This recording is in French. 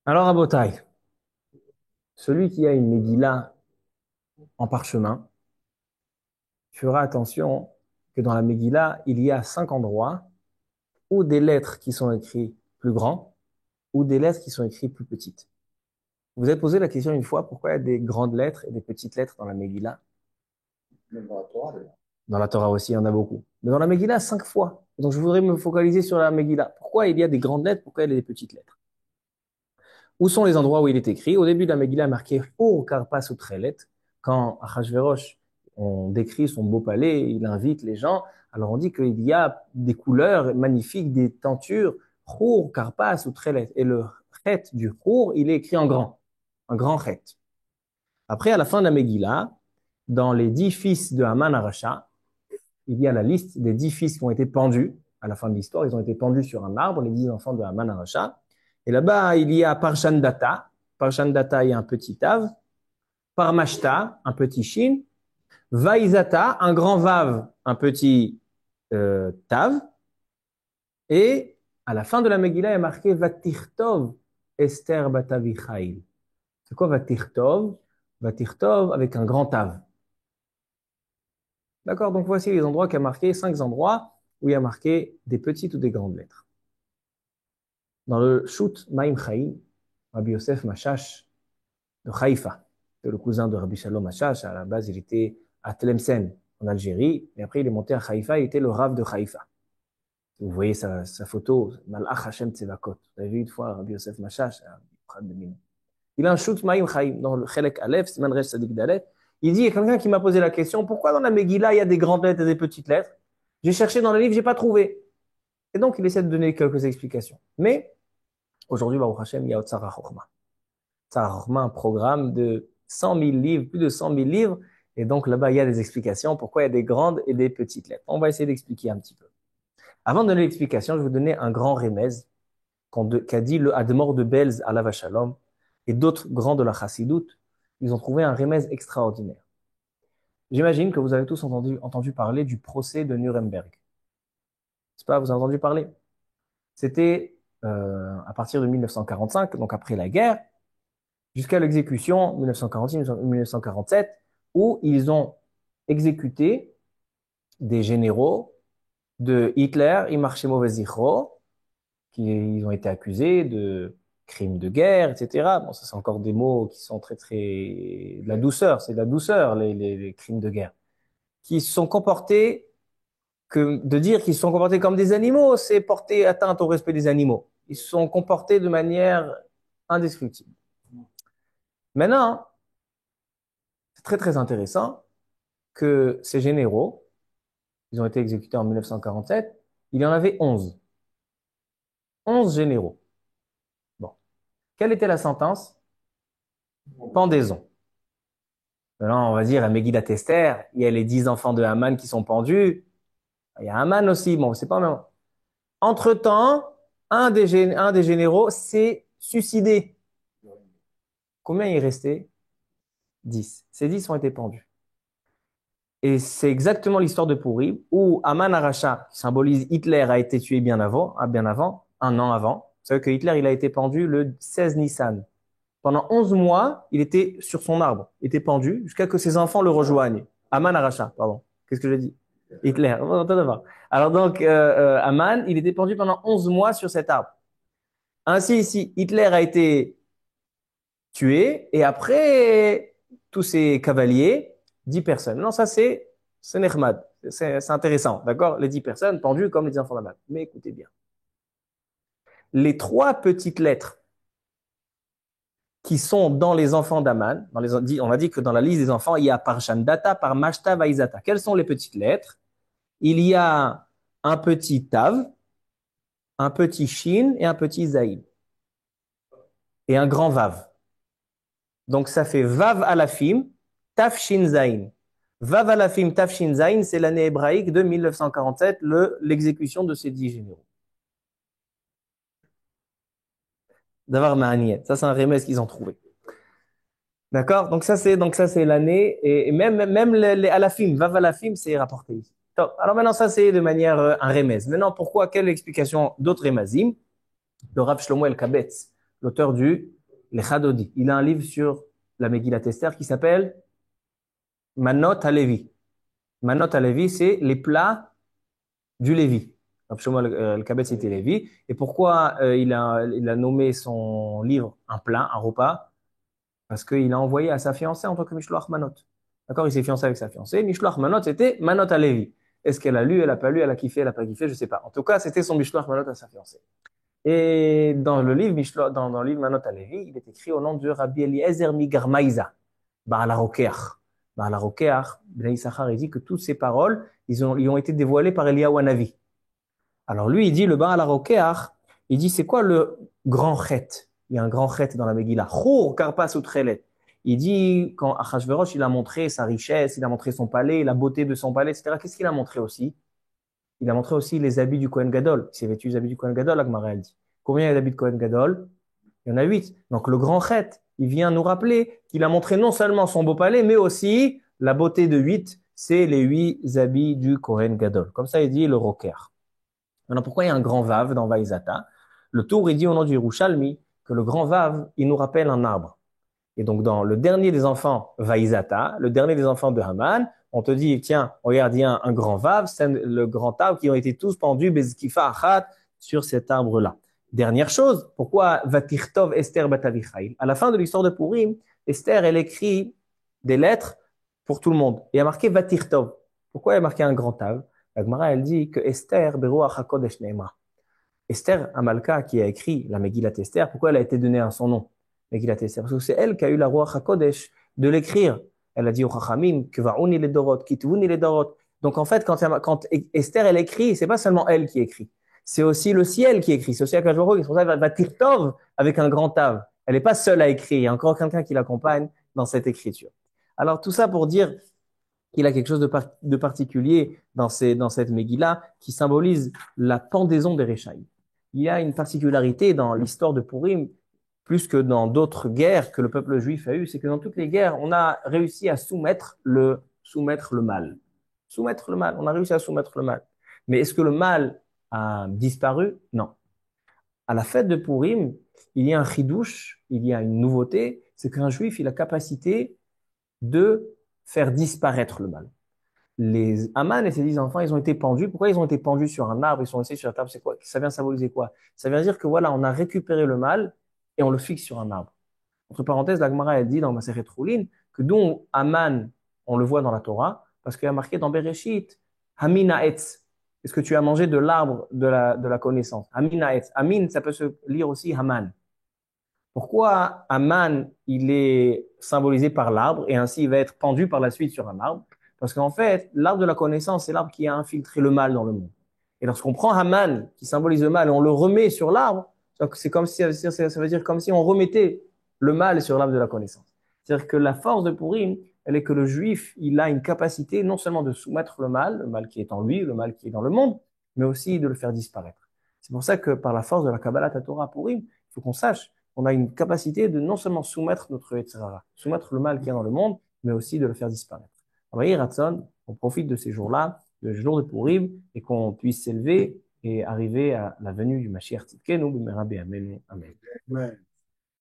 Alors, Abotai, celui qui a une Megillah en parchemin fera attention que dans la Megillah, il y a 5 endroits où des lettres qui sont écrites plus grands ou des lettres qui sont écrites plus petites. Vous vous êtes posé la question une fois, pourquoi il y a des grandes lettres et des petites lettres dans la Megillah? Même dans la Torah, d'ailleurs. Dans la Torah aussi, il y en a beaucoup. Mais dans la Megillah, 5 fois. Donc, je voudrais me focaliser sur la Megillah. Pourquoi il y a des grandes lettres? Pourquoi il y a des petites lettres? Où sont les endroits où il est écrit? Au début de la Megillah, marqué Or Karpas Utrelet. Quand Achashverosh, on décrit son beau palais, il invite les gens. Alors on dit qu'il y a des couleurs magnifiques, des tentures, Or Karpas Utrelet. Et le chet du Or, il est écrit en grand, un grand chet. Après, à la fin de la Megillah, dans les 10 fils de Haman Aracha, il y a la liste des 10 fils qui ont été pendus. À la fin de l'histoire, ils ont été pendus sur un arbre, les 10 enfants de Haman Aracha. Et là-bas, il y a Parshandata. Parshandata, il y a un petit tav. Parmashta, un petit shin. Vaizata, un grand vav, un petit tav. Et à la fin de la Megillah, il est marqué Vatirtov Esther Batavichail. C'est quoi Vatirtov? Vatirtov avec un grand tav. D'accord? Donc voici les endroits qui a marqué, 5 endroits où il y a marqué des petites ou des grandes lettres. Dans le Shoot Maim Chaim, Rabbi Yosef Machash de Haïfa, c'est le cousin de Rabbi Shalom Machash. À la base, il était à Tlemcen, en Algérie, et après il est monté à Haïfa, il était le Rav de Haïfa. Vous voyez sa photo, Malach Hashem Tzevakot. Vous avez vu une fois Rabbi Yosef Machash, il a un Shoot Maim Chaim dans le Chelek Aleph, Siman Resh Sadik Dalet. Il dit, il y a quelqu'un qui m'a posé la question, pourquoi dans la Megillah il y a des grandes lettres et des petites lettres? J'ai cherché dans le livre, j'ai pas trouvé. Et donc il essaie de donner quelques explications. Mais aujourd'hui, Baruch Hashem, il y a Otsara Chochma. Otsara Chochma, un programme de 100 000 livres, plus de 100 000 livres. Et donc là-bas, il y a des explications pourquoi il y a des grandes et des petites lettres. On va essayer d'expliquer un petit peu. Avant de donner l'explication, je vais vous donner un grand remez qu'a dit le Admor de Belz à la Vachalom et d'autres grands de la Chassidoute. Ils ont trouvé un remez extraordinaire. J'imagine que vous avez tous entendu parler du procès de Nuremberg. C'est pas, vous avez entendu parler? C'était à partir de 1945, donc après la guerre, jusqu'à l'exécution 1946-1947, où ils ont exécuté des généraux de Hitler, Imar Shemov Zichro, qui ils ont été accusés de crimes de guerre, etc. Bon, ça c'est encore des mots qui sont très très de la douceur, c'est de la douceur les crimes de guerre, qui se sont comportés que de dire qu'ils se sont comportés comme des animaux, c'est porter atteinte au respect des animaux. Ils se sont comportés de manière indescriptible. Maintenant, c'est très très intéressant que ces généraux, ils ont été exécutés en 1947, il y en avait 11. 11 généraux. Bon. Quelle était la sentence? Pendaison. Maintenant, on va dire à Megillat Esther, il y a les 10 enfants de Haman qui sont pendus. Il y a Haman aussi. Bon, c'est pas même. Entre-temps, un des généraux s'est suicidé. Combien il restait? 10. Ces 10 ont été pendus. Et c'est exactement l'histoire de Pourri, où Haman Aracha, qui symbolise Hitler, a été tué bien avant, un an avant. Vous savez que Hitler, il a été pendu le 16 Nissan. Pendant 11 mois, il était sur son arbre, il était pendu, jusqu'à que ses enfants le rejoignent. Haman Aracha, pardon. Qu'est-ce que j'ai dit? Hitler. Alors donc, Haman, il était pendu pendant 11 mois sur cet arbre. Ainsi, ici, Hitler a été tué, et après, tous ces cavaliers, 10 personnes. Non, ça c'est Nechmad, c'est intéressant, d'accord? Les 10 personnes pendues comme les enfants d'Aman. Mais écoutez bien. Les 3 petites lettres qui sont dans les enfants d'Aman, on a dit que dans la liste des enfants, il y a Parshandata, Parmashta, Vaizata. Quelles sont les petites lettres? Il y a un petit Tav, un petit Shin et un petit Zaïd. Et un grand Vav. Donc ça fait Vav Alafim, Taf Shin Zain. Vav Alafim, Taf Shin Zain, c'est l'année hébraïque de 1947, l'exécution de ces 10 généraux. D'avoir Ma'aniyet. Ça, c'est un remède qu'ils ont trouvé. D'accord? Donc ça c'est l'année. Et même les Alafim, Vav Alafim, c'est rapporté ici. Donc, alors maintenant, ça, c'est de manière un remède. Maintenant, pourquoi? Quelle explication d'autres remazim? Le Rav Shlomo El Kabetz, l'auteur du Lechadodi. Il a un livre sur la Megillat Esther qui s'appelle Manot HaLevi. Manot HaLevi, c'est les plats du Lévi. Rav Shmuel Kabetz était Lévi. Et pourquoi il a nommé son livre un plat, un repas? Parce qu'il a envoyé à sa fiancée en tant que Mishloach Manot. D'accord? Il s'est fiancé avec sa fiancée. Mishloach Manot, c'était Manot à Lévi. Est-ce qu'elle a lu, elle a pas lu, elle a kiffé, elle a pas kiffé, je sais pas. En tout cas, c'était son Mishloach Manot à sa fiancée. Et dans le livre dans le livre Manot à Lévi, il est écrit au nom de Rabbi Eliezer Migarmaïza, Baal HaRokeach. Baal HaRokeach, Ben Issachar, il dit que toutes ces paroles, ils ont été dévoilées par Eliyahu Hanavi. Alors lui, il dit, le Baal HaRokeach, il dit, c'est quoi le grand chet? Il y a un grand chet dans la Megillah. Chour karpas utrelet. Il dit, quand Achashverosh, il a montré sa richesse, il a montré son palais, la beauté de son palais, etc. Qu'est-ce qu'il a montré aussi? Il a montré aussi les habits du Kohen Gadol. Il s'est vêtu les habits du Kohen Gadol, Agmara, elle dit. Combien il y a d'habits de Kohen Gadol? Il y en a 8. Donc le grand chet, il vient nous rappeler qu'il a montré non seulement son beau palais, mais aussi la beauté de 8, c'est les 8 habits du Kohen Gadol. Comme ça, il dit le roker. Maintenant, pourquoi il y a un grand vav dans Vaïzata? Le tour, il dit au nom du Yerushalmi que le grand vav, il nous rappelle un arbre. Et donc, dans le dernier des enfants Vaïzata, le dernier des enfants de Haman, on te dit, tiens, regarde, il y a un grand vav, c'est le grand arbre qui ont été tous pendus, bezkifa achat, sur cet arbre-là. Dernière chose, pourquoi Vatirtov Esther Batavichaïl? À la fin de l'histoire de Purim, Esther, elle écrit des lettres pour tout le monde. Et il y a marqué Vatirtov. Pourquoi il y a marqué un grand tav? La Gemara, elle dit que Esther, Beruach HaKodesh Neema. Esther Amalka, qui a écrit la Megillat Esther, pourquoi elle a été donnée à son nom, Megillat Esther? Parce que c'est elle qui a eu la Ruach HaKodesh de l'écrire. Elle a dit au Chachamim, Kvaouni les Dorot, Kitvouni les Dorot. Donc en fait, quand Esther, elle écrit, c'est pas seulement elle qui écrit. C'est aussi le ciel qui écrit. C'est aussi Akash Baruch Hu, c'est pour ça qu'elle va tirtov avec un grand tav. Elle n'est pas seule à écrire. Il y a encore quelqu'un qui l'accompagne dans cette écriture. Alors tout ça pour dire qu'il a quelque chose de particulier dans cette Megillah qui symbolise la pendaison des Réchaïm. Il y a une particularité dans l'histoire de Purim, plus que dans d'autres guerres que le peuple juif a eues, c'est que dans toutes les guerres, on a réussi à soumettre le mal. Soumettre le mal, on a réussi à soumettre le mal. Mais est-ce que le mal a disparu? Non. À la fête de Purim, il y a un chidouche, il y a une nouveauté, c'est qu'un juif, il a capacité de faire disparaître le mal. Les Haman et ses 10 enfants, ils ont été pendus. Pourquoi ils ont été pendus sur un arbre? Ils sont restés sur la table. C'est quoi? Ça vient symboliser quoi? Ça vient dire que voilà, on a récupéré le mal et on le fixe sur un arbre. Entre parenthèses, la Gemara, elle dit dans Masechet Roulin que d'où Haman, on le voit dans la Torah, parce qu'il y a marqué dans Bereshit, Hamina Etz. Est-ce que tu as mangé de l'arbre de la connaissance? Hamina Etz. Amin, ça peut se lire aussi Haman. Pourquoi Haman, il est symbolisé par l'arbre et ainsi il va être pendu par la suite sur un arbre? Parce qu'en fait, l'arbre de la connaissance, c'est l'arbre qui a infiltré le mal dans le monde. Et lorsqu'on prend Haman, qui symbolise le mal, et on le remet sur l'arbre, c'est comme si, ça veut dire comme si on remettait le mal sur l'arbre de la connaissance. C'est-à-dire que la force de Purim, elle est que le juif, il a une capacité non seulement de soumettre le mal qui est en lui, le mal qui est dans le monde, mais aussi de le faire disparaître. C'est pour ça que par la force de la Kabbalat Torah Purim, il faut qu'on sache qu'on a une capacité de non seulement soumettre notre Yetzirah, soumettre le mal qui est dans le monde, mais aussi de le faire disparaître. Alors, Ratson, on profite de ces jours-là, le jour de Purim, et qu'on puisse s'élever et arriver à la venue du Mashiach Tzidkenu, B'mera B'Yameinu. Amen.